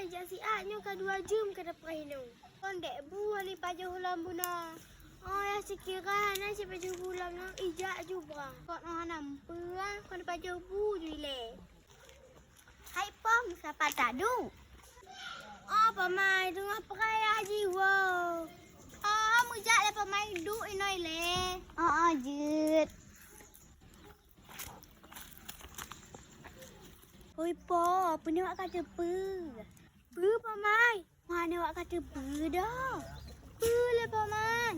ajak si Aknyo ke 2 jam ke depan ini. Kondek bu ni pajak hulam buna. Oh ya sekira na si pajak hulam na ijak juga. Kok no nampak kon pajak bu jule. Hai pom, siapa tadu? Oh pamai tengah peraya jiwa. Oh, mujak le pemai du inoi le. Oh, jut. Oi po, apa ni awak kata apa? Apa pamai? Mana awak kata apa dah? Apa lah paman?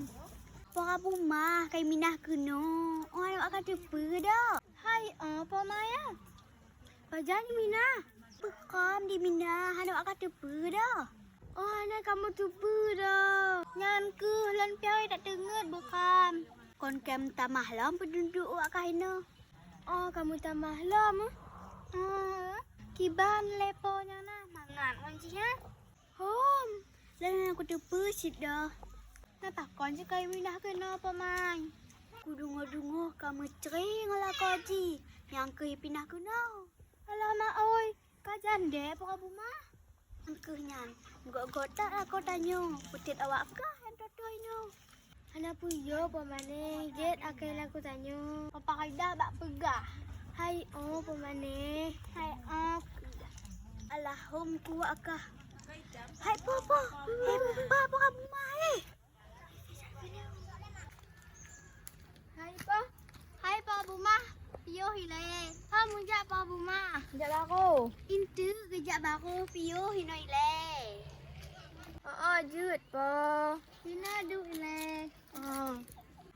Para rumah kai minah kena. Oh, awak kata apa dah? Hai, apa Maya? Pajan di Mina. Bekam di minah, awak kata apa dah? Oh, anak kamu tu apa dah? Nyan ke lan piawai tak dengar bukan? Kon kem tamah lam penduduk awak kaina. Oh, kamu tambah lama. Kiban leponya na mangan kunci ha. Hom, lan aku tu persit dah. Na takon je kai minah kena pamai. Ku dengar kamu cering lah kaji. Yang ke pindah kena. Alamak oi, kajan deh pokok rumah. Angkehnya, gok tak lah kau tanya. Putit awak kah yang totoy no? Anak puyo pamane, jet akai laku tanya. Papa kaidah bak pegah. Hai pamane. Hai Alahum ku akah. Hai papa. Papa kamu mai. Hai pa bumah. Piyo hile. Ha mujak pa bumah. Jak baru. Intu kejak baru piyo hinoi le. Jut po. Hina du le.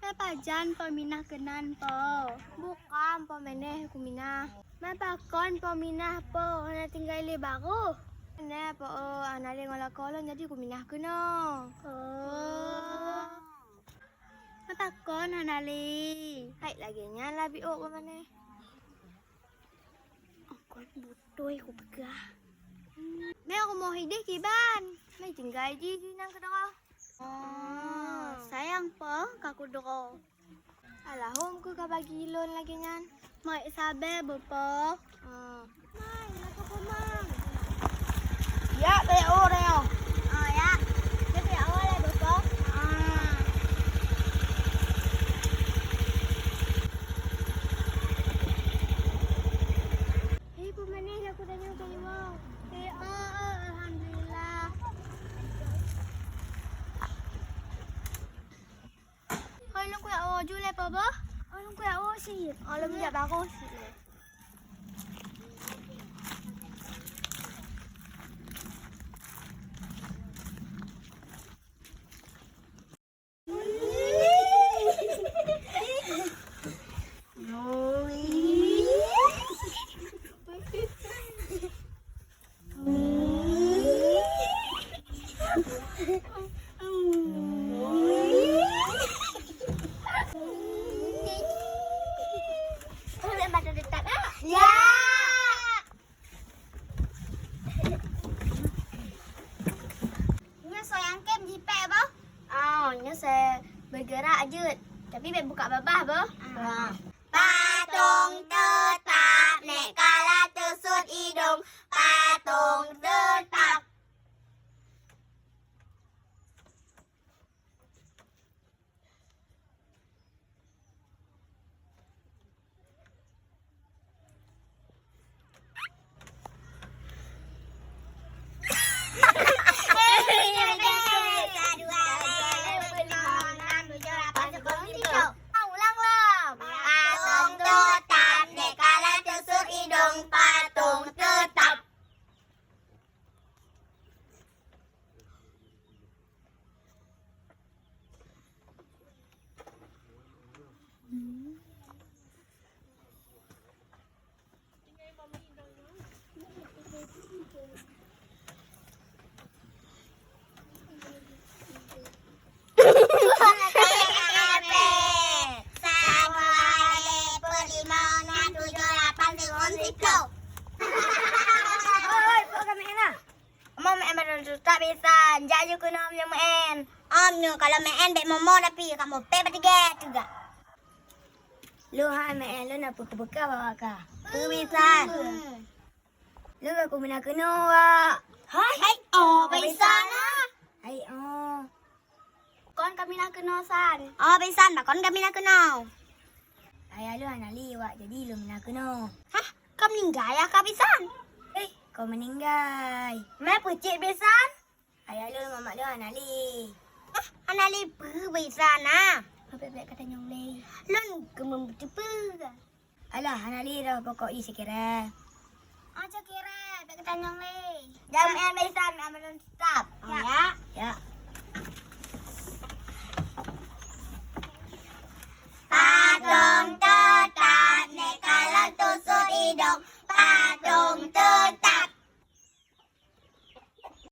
Mai pajan po minah kenan po. Bukan po meneh ku minah. Mai pakon po minah po. Ana tinggal le baru. Ana po ana le ngolah kolon jadi ku minah kena. Mai pakon ana le. Hai lagi nya labi po meneh. Kau butuh aku pegah. Mai aku mau hidup kiban. Mai tinggal di nang kedua. Sayang po, kaku doko. Alahum ku ka bagi loan lagi nyan. Mai sabe bopo. Mai nak ko mang. Ya, kayak orang. Ya. Dia pe awal le bopo. Hei pemani aku tanya kali mau. Alhamdulillah. Kalau ku ya jule pa ba? Kalau ku ya sih. Kalau mu ya bagus sih. Ya. Nya soyang kem jipe ba? Nya se bergerak je. Tapi be buka babah ba? Patung tetap nek kala tusut hidung. Patung tetap. Ulang lah. Patung tetap nek kala tusut hidung. Patung tetap. Tak bisa, jaju ku nom yang main. Omnya kalau main bek momo tapi kamu pe bertiga juga. Lu hai main lu nak buka bawa ka. Tu bisa. Lu aku mina kena wak. Hai, oh, Baisan lah. Hai, oh. Con kami nak kenal san. Oh, Baisan, bakon kami nak kena. Ayah lu anak liwat, jadi lu mina kena. Hah? Kau meninggal ya Kak Bisan? Kau meninggal. Mai pucik Bisan? Ayah lu mamak lu anak li. Anak leper Bisan ah. Apa-apa kata nyong li. Lon kemem betul. Alah, anak li dah pokok li sekira. Aja kira, tak kata nyong le. Jam Baisan, amalun stop. Ya. Ya.